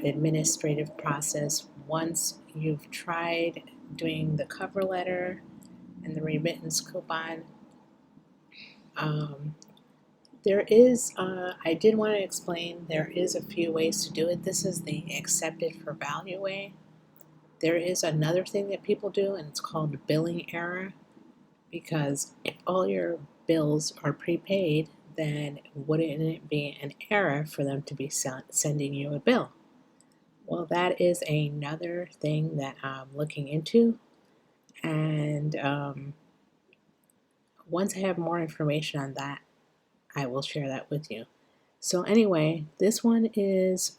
administrative process once you've tried doing the cover letter and the remittance coupon. I did want to explain, there is a few ways to do it. This is the accepted for value way. There is another thing that people do, and it's called billing error, because if all your bills are prepaid, then wouldn't it be an error for them to be sending you a bill? Well, that is another thing that I'm looking into, and once I have more information on that, I will share that with you. So anyway, this one is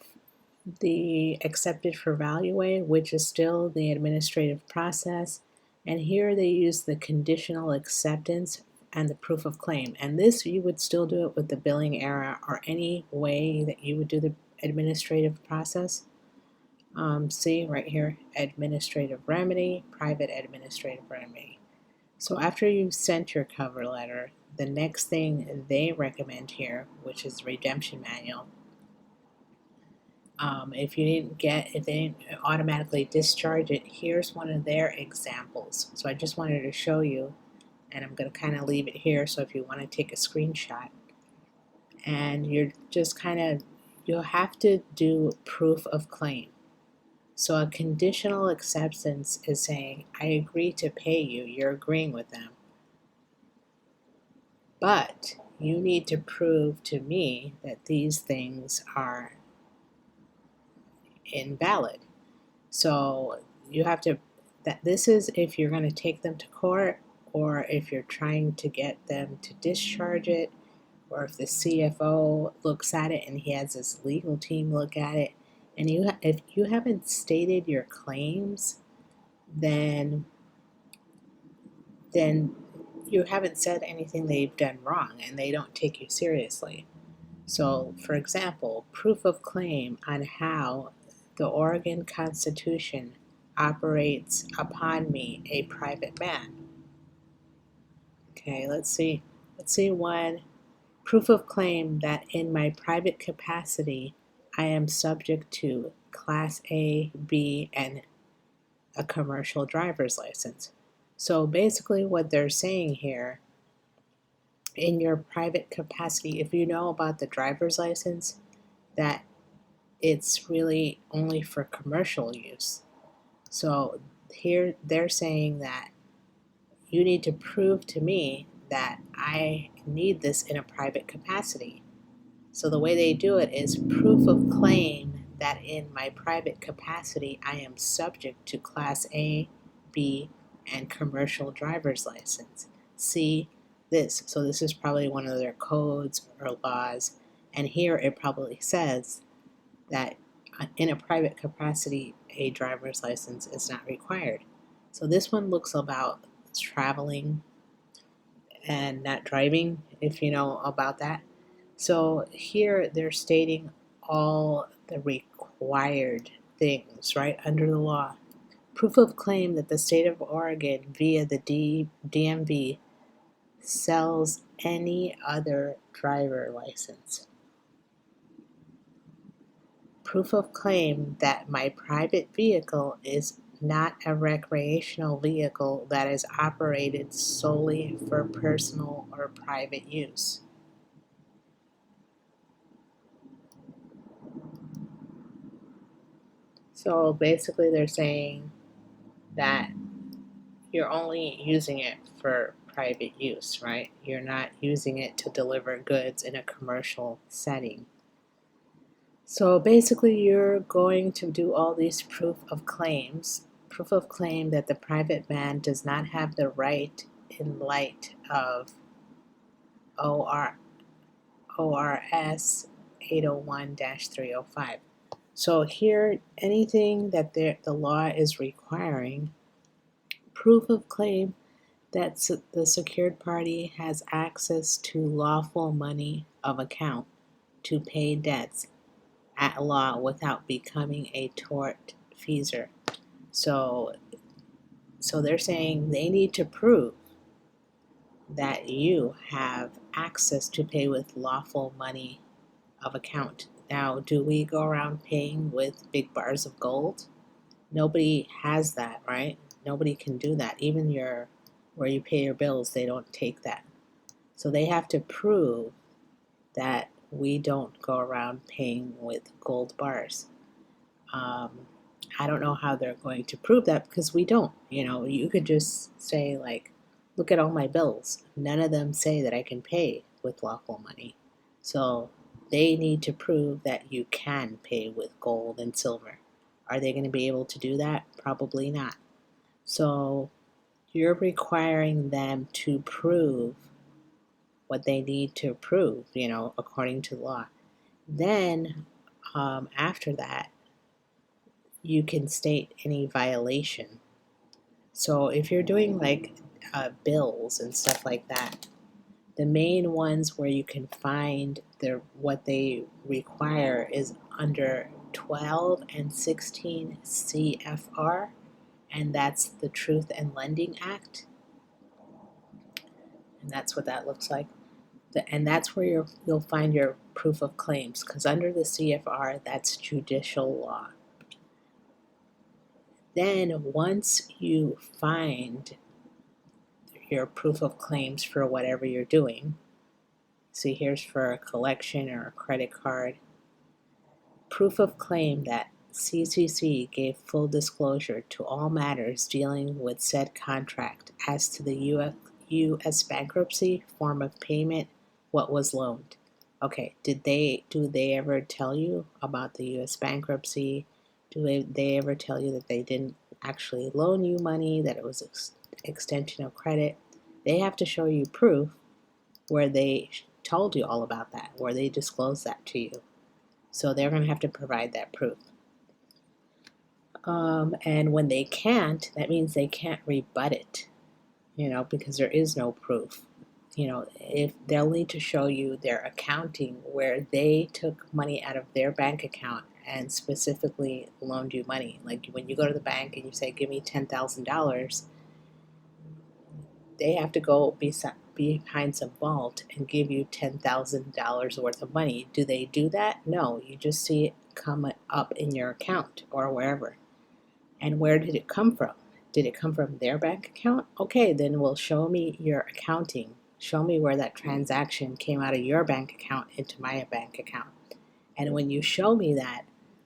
the accepted for value way, which is still the administrative process. And here they use the conditional acceptance and the proof of claim. And this, you would still do it with the billing error or any way that you would do the administrative process. See right here, administrative remedy, private administrative remedy. So after you've sent your cover letter, the next thing they recommend here, which is redemption manual. If they didn't automatically discharge it, here's one of their examples. So I just wanted to show you, and I'm going to kind of leave it here. So if you want to take a screenshot, and you're just you'll have to do proof of claim. So a conditional acceptance is saying, I agree to pay you, you're agreeing with them. But you need to prove to me that these things are invalid. So you have to, this is if you're going to take them to court, or if you're trying to get them to discharge it, or if the CFO looks at it and he has his legal team look at it, and if you haven't stated your claims, then you haven't said anything they've done wrong, and they don't take you seriously. So, for example, proof of claim on how the Oregon Constitution operates upon me, a private man. Okay, let's see one. Proof of claim that in my private capacity, I am subject to Class A, B, and a commercial driver's license. So basically what they're saying here, in your private capacity, if you know about the driver's license, that it's really only for commercial use. So here they're saying that you need to prove to me that I need this in a private capacity. So the way they do it is proof of claim that in my private capacity I am subject to Class A, B, and commercial driver's license. See this. So this is probably one of their codes or laws. And here it probably says that in a private capacity, a driver's license is not required. So this one looks about traveling and not driving, if you know about that. So here they're stating all the required things, right, under the law. Proof of claim that the state of Oregon via the DMV sells any other driver license. Proof of claim that my private vehicle is not a recreational vehicle that is operated solely for personal or private use. So basically they're saying that you're only using it for private use, right? You're not using it to deliver goods in a commercial setting. So basically you're going to do all these proof of claims. Proof of claim that the private man does not have the right in light of ORS 801-305. So here, anything that the law is requiring, proof of claim that the secured party has access to lawful money of account to pay debts at law without becoming a tortfeasor. So they're saying they need to prove that you have access to pay with lawful money of account Now, do we go around paying with big bars of gold? Nobody has that, right? Nobody can do that. Even where you pay your bills, they don't take that. So they have to prove that we don't go around paying with gold bars. I don't know how they're going to prove that because we don't. You could just say, like, look at all my bills. None of them say that I can pay with lawful money. So they need to prove that you can pay with gold and silver. Are they going to be able to do that? Probably not. So you're requiring them to prove what they need to prove, according to law. Then, after that, you can state any violation. So if you're doing like bills and stuff like that, the main ones where you can find what they require is under 12 and 16 CFR, and that's the Truth in Lending Act, and that's what that looks like. And that's where you'll find your proof of claims, because under the CFR, that's judicial law. Then once you find your proof of claims for whatever you're doing, see, here's for a collection or a credit card, proof of claim that CCC gave full disclosure to all matters dealing with said contract as to the U.S. bankruptcy, form of payment, what was loaned. Okay, do they ever tell you about the U.S. bankruptcy? Do they ever tell you that they didn't actually loan you money, that it was extension of credit? They have to show you proof where they told you all about that, where they disclosed that to you. So they're going to have to provide that proof. And when they can't, that means they can't rebut it, because there is no proof. If they'll need to show you their accounting where they took money out of their bank account and specifically loaned you money. Like when you go to the bank and you say, give me $10,000, they have to go behind some vault and give you $10,000 worth of money. Do they do that? No, you just see it come up in your account or wherever. And where did it come from? Did it come from their bank account? Okay, then well, show me your accounting. Show me where that transaction came out of your bank account into my bank account. And when you show me that,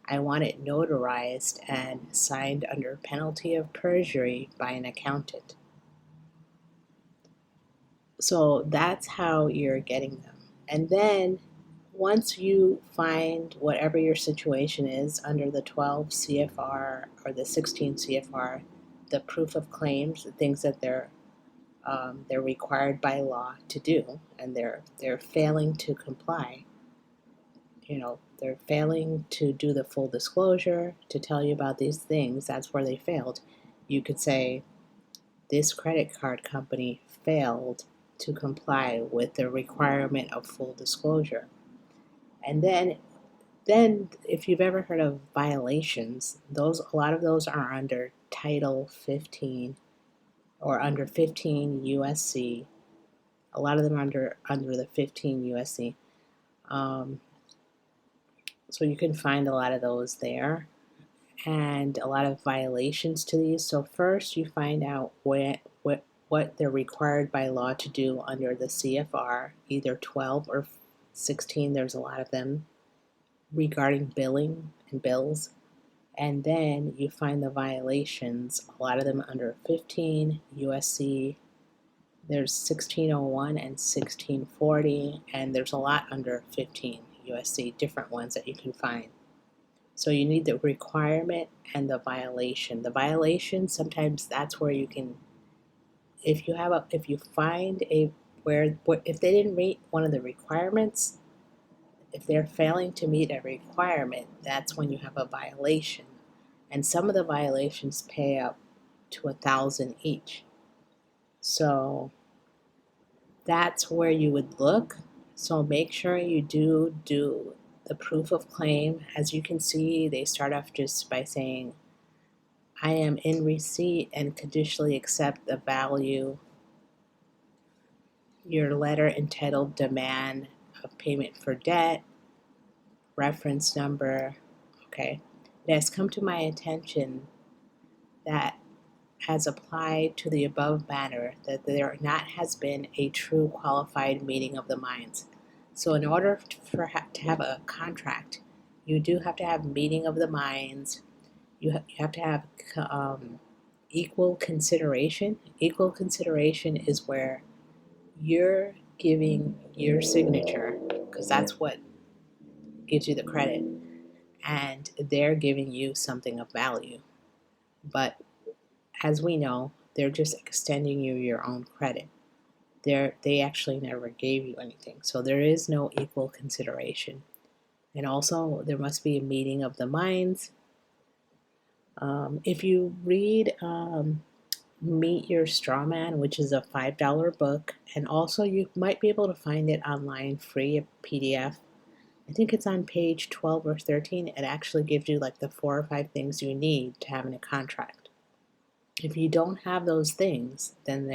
I want it notarized and signed under penalty of perjury by an accountant. So that's how you're getting them. And then once you find whatever your situation is under the 12 CFR or the 16 CFR, the proof of claims, the things that they're required by law to do, and they're failing to comply. They're failing to do the full disclosure, to tell you about these things. That's where they failed. You could say, this credit card company failed to comply with the requirement of full disclosure. And then if you've ever heard of violations, a lot of those are under Title 15 or under 15 USC. A lot of them are under the 15 USC. So you can find a lot of those there, and a lot of violations to these. So first you find out what they're required by law to do under the CFR, either 12 or 16, there's a lot of them, regarding billing and bills. And then you find the violations, a lot of them under 15 USC, there's 1601 and 1640, and there's a lot under 15 USC, different ones that you can find. So you need the requirement and the violation. The violation, sometimes that's where you can, if you find if they didn't meet one of the requirements, if they're failing to meet a requirement, that's when you have a violation. And some of the violations pay up to $1,000 each. So that's where you would look. So make sure you do the proof of claim. As you can see, they start off just by saying, I am in receipt and conditionally accept the value, your letter entitled demand of payment for debt, reference number. Okay, it has come to my attention that has applied to the above matter that there not has been a true qualified meeting of the minds. So in order to have a contract, you do have to have meeting of the minds. You have to have equal consideration. Equal consideration is where you're giving your signature, because that's what gives you the credit, and they're giving you something of value. But as we know, they're just extending you your own credit. They actually never gave you anything. So there is no equal consideration. And also, there must be a meeting of the minds. If you read Meet Your Straw Man, which is a $5 book, and also you might be able to find it online free, a PDF. I think it's on page 12 or 13. It actually gives you like the 4 or 5 things you need to have in a contract. If you don't have those things, then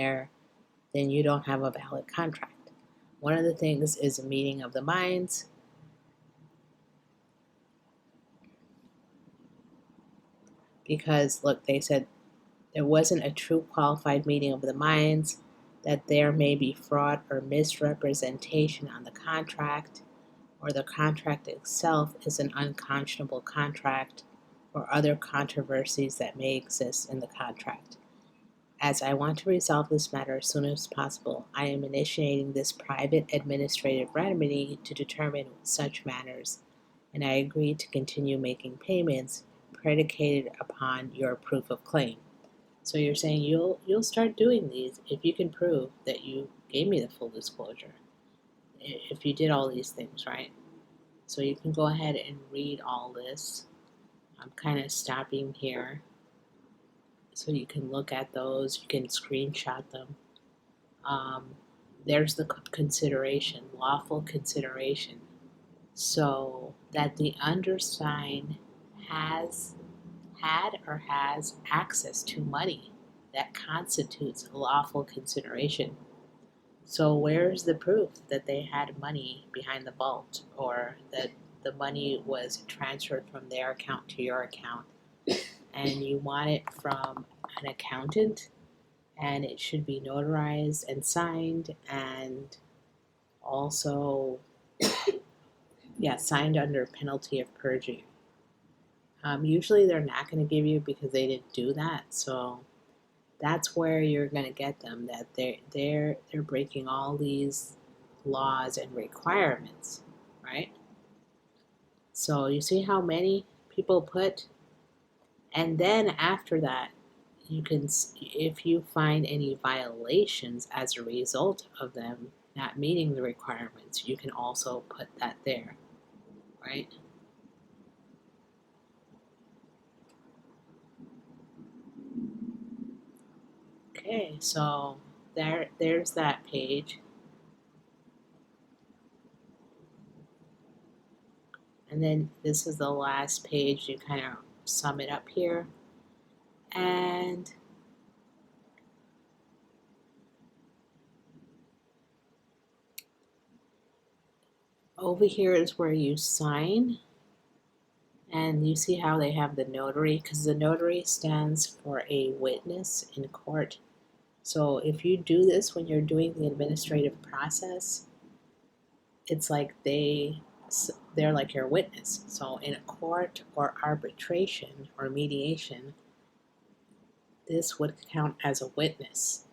you don't have a valid contract. One of the things is a meeting of the minds. Because look, they said there wasn't a true qualified meeting of the minds, that there may be fraud or misrepresentation on the contract, or the contract itself is an unconscionable contract, or other controversies that may exist in the contract. As I want to resolve this matter as soon as possible, I am initiating this private administrative remedy to determine such matters, and I agree to continue making payments predicated upon your proof of claim. So you're saying you'll start doing these if you can prove that you gave me the full disclosure. If you did all these things, right? So you can go ahead and read all this. I'm kind of stopping here so you can look at those. You can screenshot them. There's the consideration, lawful consideration. So that the undersigned has had or has access to money that constitutes lawful consideration. So where's the proof that they had money behind the vault, or that the money was transferred from their account to your account, and you want it from an accountant, and it should be notarized and signed, and also, signed under penalty of perjury. Usually they're not going to give you because they didn't do that. So that's where you're going to get them, that they're breaking all these laws and requirements, right? So you see how many people put, and then after that, you can, if you find any violations as a result of them not meeting the requirements, you can also put that there, right? Okay, so there's that page. And then this is the last page. You kind of sum it up here. And over here is where you sign. And you see how they have the notary, because the notary stands for a witness in court. So if you do this when you're doing the administrative process, it's like they're like your witness. So in a court or arbitration or mediation, this would count as a witness.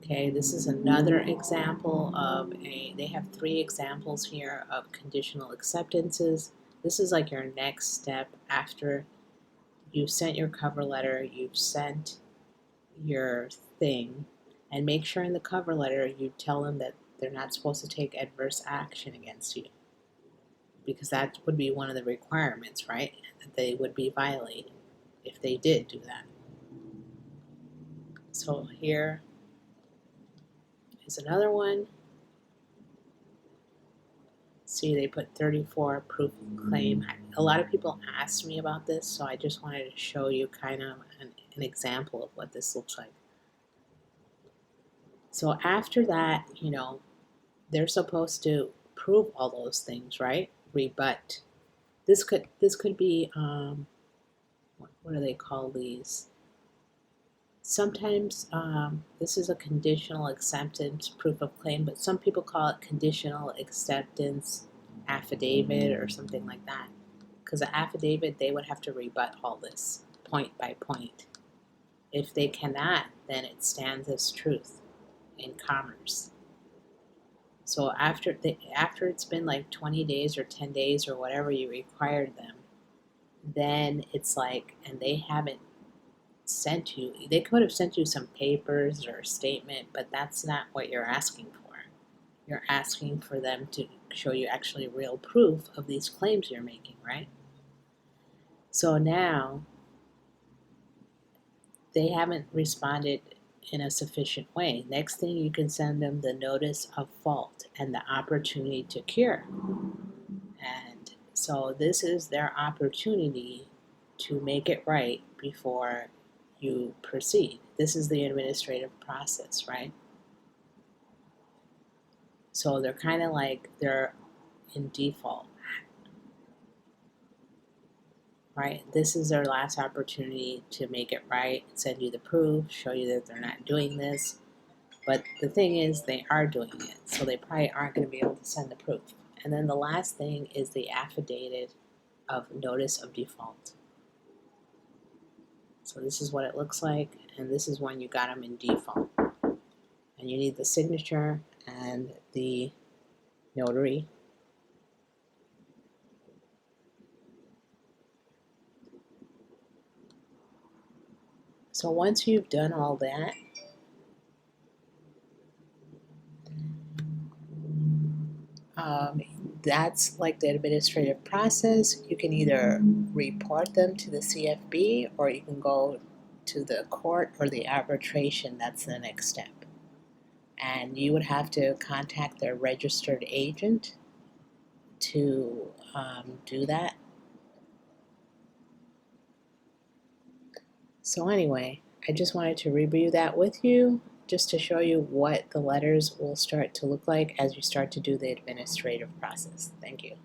Okay, this is another example of they have 3 examples here of conditional acceptances. This is like your next step after you've sent your cover letter, you've sent your thing, and make sure in the cover letter you tell them that they're not supposed to take adverse action against you, because that would be one of the requirements, right? That they would be violating if they did do that. So here is another one. See, they put 34 proof of claim. A lot of people asked me about this, so I just wanted to show you kind of an example of what this looks like. So after that, they're supposed to prove all those things, right? Rebut. This could be what do they call these? Sometimes this is a conditional acceptance proof of claim, but some people call it conditional acceptance affidavit or something like that. Because an affidavit, they would have to rebut all this point by point. If they cannot, then it stands as truth in commerce. So after it's been like 20 days or 10 days or whatever you required them, then it's like, and they haven't sent you, they could have sent you some papers or a statement, but that's not what you're asking for. You're asking for them to show you actually real proof of these claims you're making, right? So now they haven't responded in a sufficient way. Next thing, you can send them the notice of fault and the opportunity to cure. And so this is their opportunity to make it right before you proceed. This is the administrative process, right? So they're kind of like they're in default, right? This is their last opportunity to make it right, send you the proof, show you that they're not doing this. But the thing is, they are doing it, so they probably aren't going to be able to send the proof. And then the last thing is the affidavit of notice of default. So this is what it looks like, and this is when you got them in default. And you need the signature and the notary. So once you've done all that, that's like the administrative process. You can either report them to the CFB or you can go to the court or the arbitration. That's the next step. And you would have to contact their registered agent to do that. So anyway, I just wanted to review that with you just to show you what the letters will start to look like as you start to do the administrative process. Thank you.